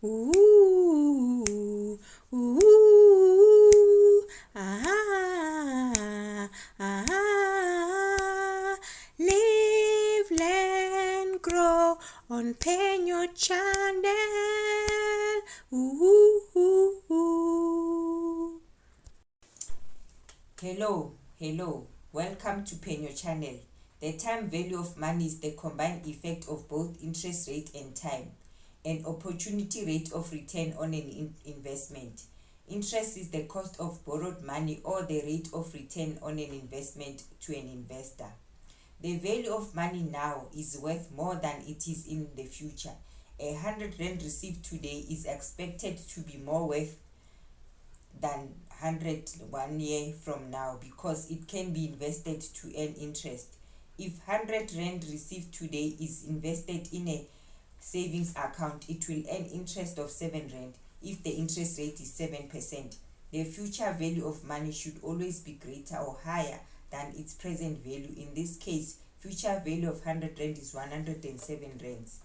Ooh, ooh, ah, ah, live, learn, grow on Penyo Channel. Ooh, ooh, ooh. Hello, welcome to Penyo Channel. The time value of money is the combined effect of both interest rate and time, an opportunity rate of return on an investment. Interest is the cost of borrowed money or the rate of return on an investment to an investor. The value of money now is worth more than it is in the future. 100 rand received today is expected to be more worth than 100 1 year from now because it can be invested to earn interest. If 100 rand received today is invested in a savings account, it will earn interest of 7 rand if the interest rate is 7%. The future value of money should always be greater or higher than its present value. In this case, future value of 100 rand is 107 rands.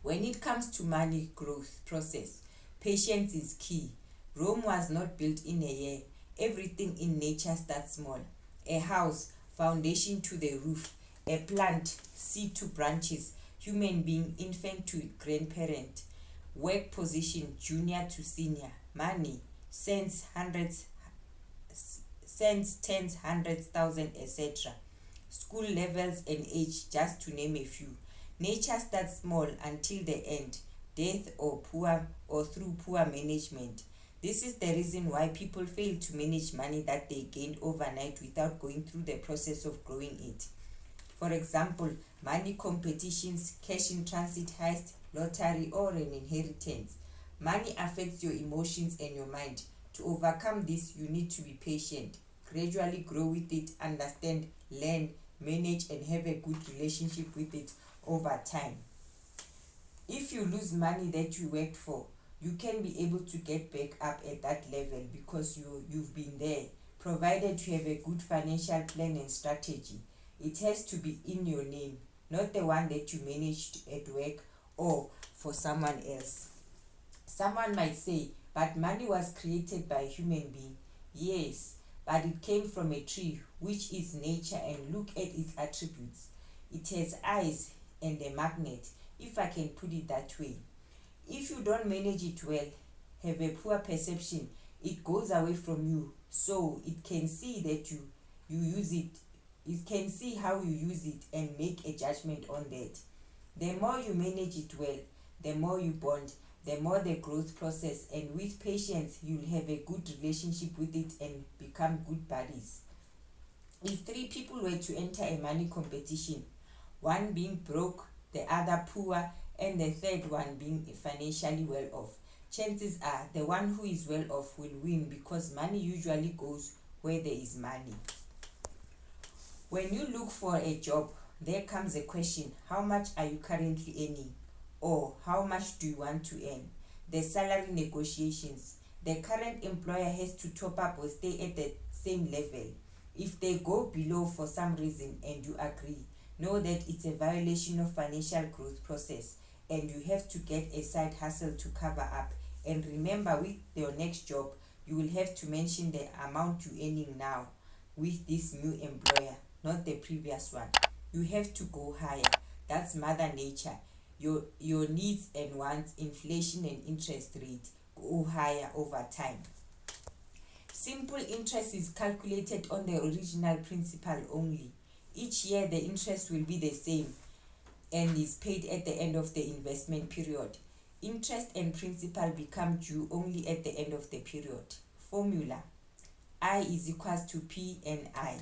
When it comes to money growth process, patience is key. Rome was not built in a year. Everything in nature starts small. A house, foundation to the roof. A plant, seed to branches. Human being, infant to grandparent. Work position, junior to senior. Money, cents, hundreds, tens, hundreds, thousands, etc. School levels and age, just to name a few. Nature starts small until the end, death or through poor management. This is the reason why people fail to manage money that they gained overnight without going through the process of growing it. For example, money competitions, cash in transit heist, lottery, or an inheritance. Money affects your emotions and your mind. To overcome this, you need to be patient. Gradually grow with it, understand, learn, manage, and have a good relationship with it over time. If you lose money that you worked for, you can be able to get back up at that level because you've been there, provided you have a good financial plan and strategy. It has to be in your name, not the one that you managed at work or for someone else. Someone might say, but money was created by a human being. Yes, but it came from a tree, which is nature, and look at its attributes. It has eyes and a magnet, if I can put it that way. If you don't manage it well, have a poor perception, it goes away from you, so it can see that you use it. It can see how you use it and make a judgment on that. The more you manage it well, the more you bond, the more the growth process, and with patience you'll have a good relationship with it and become good buddies. If 3 people were to enter a money competition, one being broke, the other poor, and the third one being financially well off, chances are the one who is well off will win because money usually goes where there is money. When you look for a job, there comes a question: how much are you currently earning? Or how much do you want to earn? The salary negotiations. The current employer has to top up or stay at the same level. If they go below for some reason and you agree, know that it's a violation of financial growth process and you have to get a side hustle to cover up. And remember, with your next job, you will have to mention the amount you're earning now with this new employer, not the previous one. You have to go higher. That's Mother Nature. Your needs and wants, inflation and interest rate go higher over time. Simple interest is calculated on the original principal only. Each year the interest will be the same and is paid at the end of the investment period. Interest and principal become due only at the end of the period. Formula: I is equals to P and I.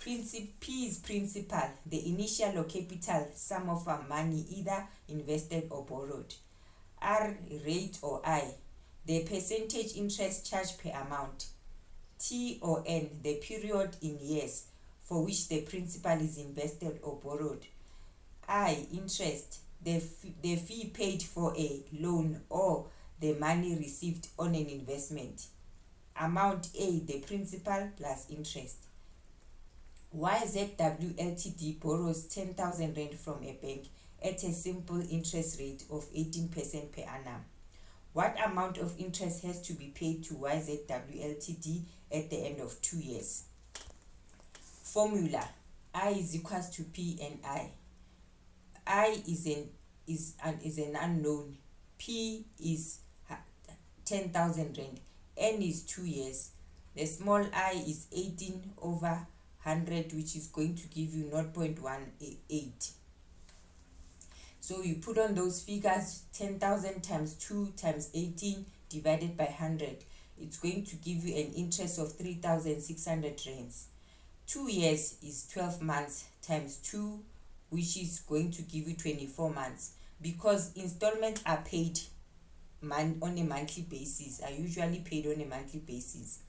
P is principal, the initial or capital sum of our money either invested or borrowed. R, rate or I, the percentage interest charged per amount. T or N, the period in years for which the principal is invested or borrowed. I, interest, the fee paid for a loan or the money received on an investment. Amount A, the principal plus interest. YZW Ltd borrows 10,000 rand from a bank at a simple interest rate of 18% per annum. What amount of interest has to be paid to YZW Ltd at the end of 2 years? Formula: I is equals to P and I. I is an unknown. P is 10,000 rand. N is 2 years. The small I is 18 over 100, which is going to give you 0.18. So you put on those figures, 10,000 times 2 times 18 divided by 100. It's going to give you an interest of 3,600 rands. 2 years is 12 months times 2, which is going to give you 24 months. Because installments are paid on a monthly basis, are usually paid on a monthly basis.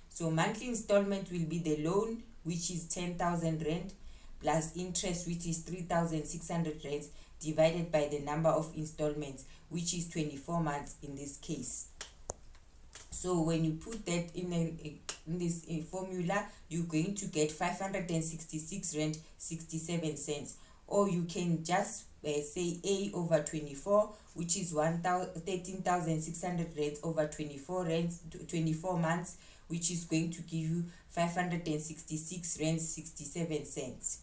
So monthly installment will be the loan, which is 10,000 rand, plus interest, which is 3,600 rands, divided by the number of installments, which is 24 months in this case. So when you put that in this formula, you're going to get 566 rand 67 cents. Or you can just say A over 24, which is 13,600 rands over 24 months, which is going to give you 566 rands 67 cents.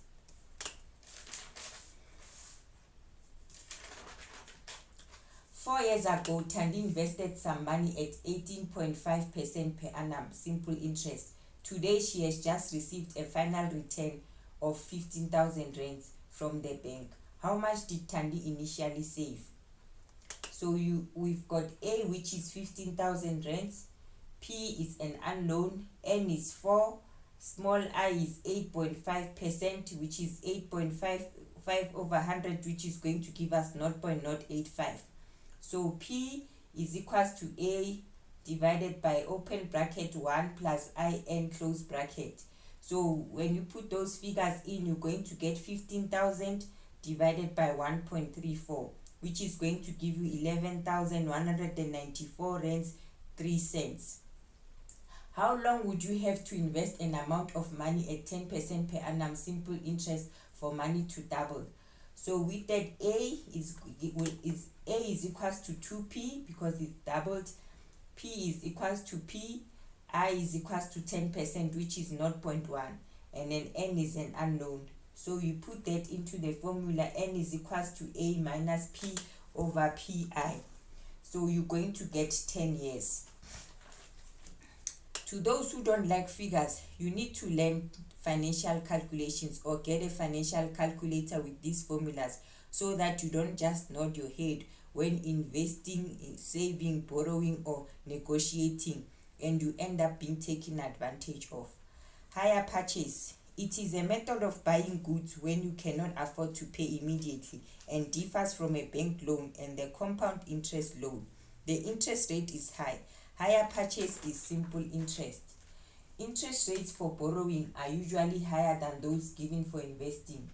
Four years ago, Thandi invested some money at 18.5% per annum, simple interest. Today, she has just received a final return of 15,000 rands from the bank. How much did Thandi initially save? So we've got A, which is 15,000 rands. P is an unknown. N is 4. Small I is 8.5%, which is 8.5 over 100, which is going to give us 0.085. So P is equals to A divided by open bracket 1 plus IN close bracket. So when you put those figures in, you're going to get 15,000 divided by 1.34, which is going to give you 11,194 rands 3 cents. How long would you have to invest an amount of money at 10% per annum simple interest for money to double? So with that, A is equals to 2P because it's doubled. P is equals to P. I is equals to 10%, which is 0.1. And then N is an unknown. So you put that into the formula. N is equals to A minus P over PI. So you're going to get 10 years. To those who don't like figures, you need to learn financial calculations or get a financial calculator with these formulas so that you don't just nod your head when investing, saving, borrowing, or negotiating, and you end up being taken advantage of. Hire purchase. It is a method of buying goods when you cannot afford to pay immediately and differs from a bank loan and the compound interest loan. The interest rate is high. Hire purchase is simple interest. Interest rates for borrowing are usually higher than those given for investing.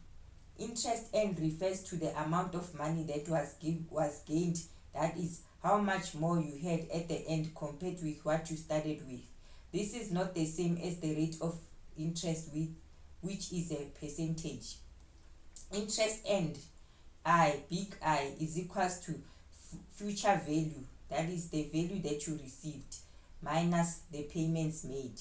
Interest earned refers to the amount of money that was gained, that is, how much more you had at the end compared with what you started with. This is not the same as the rate of interest, which is a percentage. Interest earned, big I, is equals to future value, that is the value that you received, minus the payments made.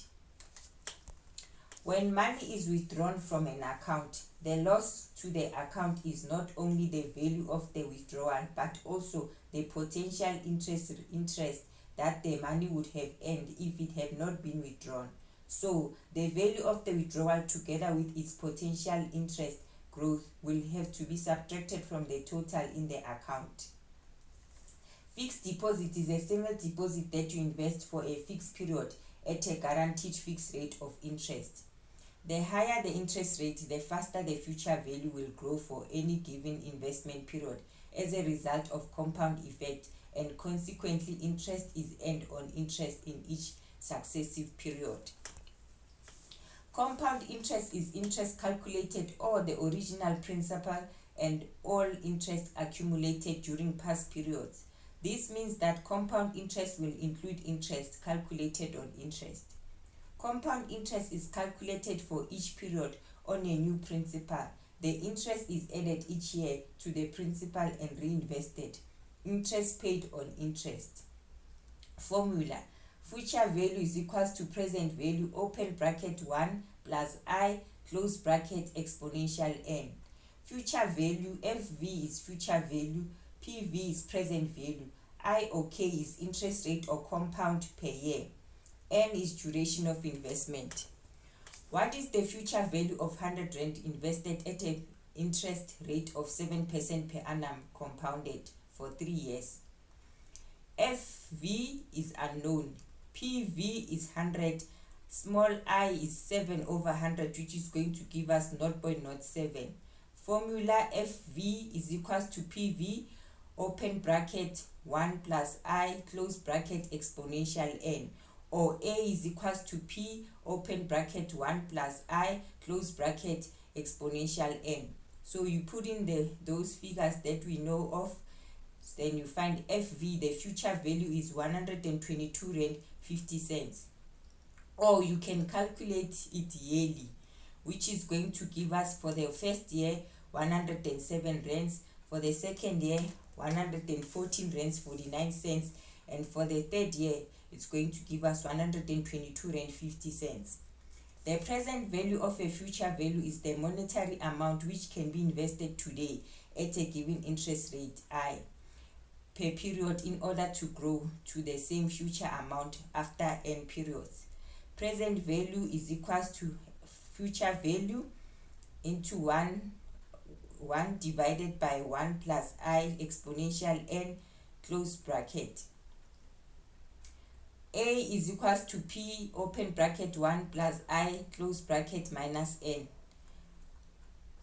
When money is withdrawn from an account, the loss to the account is not only the value of the withdrawal, but also the potential interest that the money would have earned if it had not been withdrawn. So the value of the withdrawal together with its potential interest growth will have to be subtracted from the total in the account. Fixed deposit is a single deposit that you invest for a fixed period at a guaranteed fixed rate of interest. The higher the interest rate, the faster the future value will grow for any given investment period as a result of compound effect, and consequently interest is earned on interest in each successive period. Compound interest is interest calculated or the original principal and all interest accumulated during past periods. This means that compound interest will include interest calculated on interest. Compound interest is calculated for each period on a new principal. The interest is added each year to the principal and reinvested. Interest paid on interest. Formula: future value is equals to present value open bracket 1 plus I close bracket exponential n. Future value, FV is future value, PV is present value, I or K is interest rate or compound per year, N is duration of investment. What is the future value of 100 Rand invested at an interest rate of 7% per annum compounded for 3 years? FV is unknown, PV is 100, small I is 7 over 100, which is going to give us 0.07. Formula: FV is equals to PV open bracket 1 plus I close bracket exponential n, or A is equals to P open bracket 1 plus I close bracket exponential n. So you put in those figures that we know of, then you find FV, the future value is 122 Rand 50 cents. Or you can calculate it yearly, which is going to give us for the first year 107 rands, for the second year 114 rands 49 cents, and for the third year it's going to give us 122 Rand 50 cents. The present value of a future value is the monetary amount which can be invested today at a given interest rate I per period in order to grow to the same future amount after n periods. Present value is equals to future value into 1 divided by 1 plus I exponential n close bracket. A is equals to P open bracket 1 plus I close bracket minus n.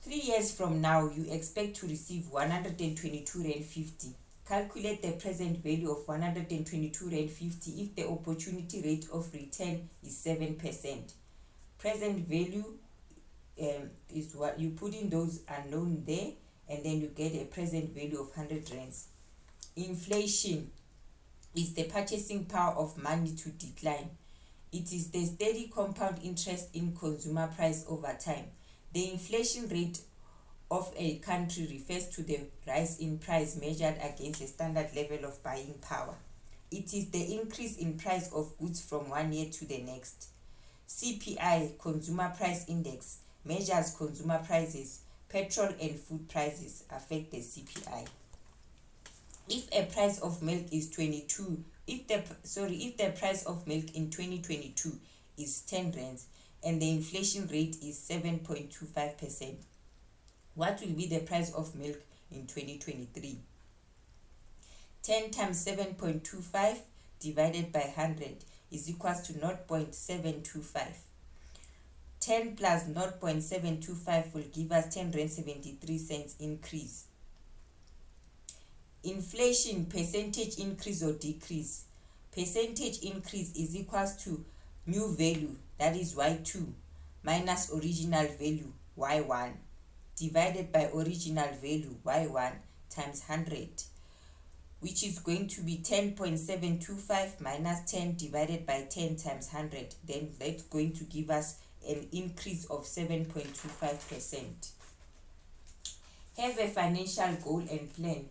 3 years from now, you expect to receive 122 Rand 50. Calculate the present value of 122 Rand 50 if the opportunity rate of return is 7%. Present value is what you put in those unknown there, and then you get a present value of 100 rands. Inflation is the purchasing power of money to decline. It is the steady compound interest in consumer price over time. The inflation rate of a country refers to the rise in price measured against a standard level of buying power. It is the increase in price of goods from one year to the next. CPI, Consumer Price Index, measures consumer prices. Petrol and food prices affect the CPI. If a price of milk is if the price of milk in 2022 is 10 rands and the inflation rate is 7.25%, what will be the price of milk in 2023? 10 times 7.25 divided by 100 is equals to 0.725. 10 plus 0.725 will give us 10 Rand 73 cents increase. Inflation, percentage increase or decrease. Percentage increase is equals to new value, that is Y2, minus original value, Y1, divided by original value, Y1, times 100, which is going to be 10.725 minus 10 divided by 10 times 100. Then that's going to give us an increase of 7.25%. Have a financial goal and plan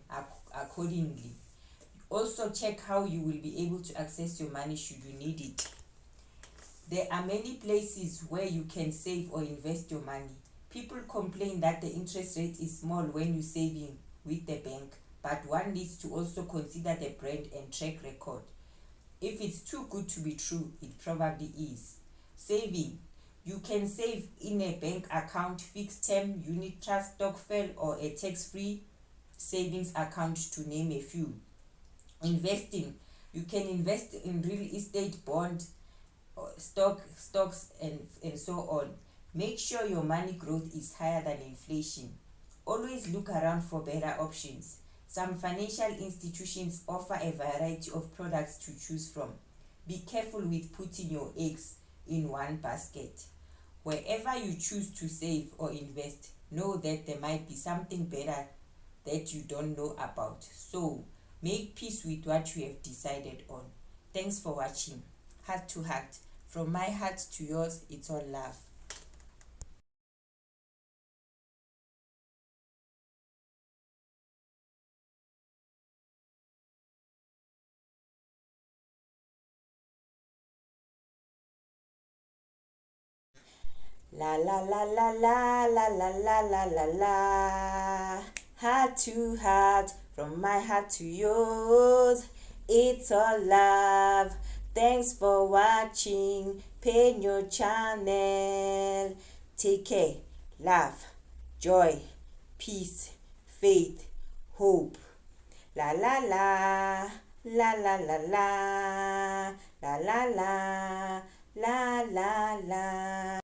accordingly. Also check how you will be able to access your money should you need it. There are many places where you can save or invest your money. People complain that the interest rate is small when you're saving with the bank, but one needs to also consider the brand and track record. If it's too good to be true, it probably is. Saving. You can save in a bank account, fixed term, unit trust, stokvel, or a tax-free savings account, to name a few. Investing. You can invest in real estate, bond, stocks, and so on. Make sure your money growth is higher than inflation. Always look around for better options. Some financial institutions offer a variety of products to choose from. Be careful with putting your eggs in one basket. Wherever you choose to save or invest, know that there might be something better that you don't know about. So, make peace with what you have decided on. Thanks for watching. Heart to heart. From my heart to yours, it's all love. La la la la la la la la la la la. Heart to heart, from my heart to yours. It's all love. Thanks for watching Penyo channel. Take care, love, joy, peace, faith, hope. La la la, la la la la, la la la, la la la.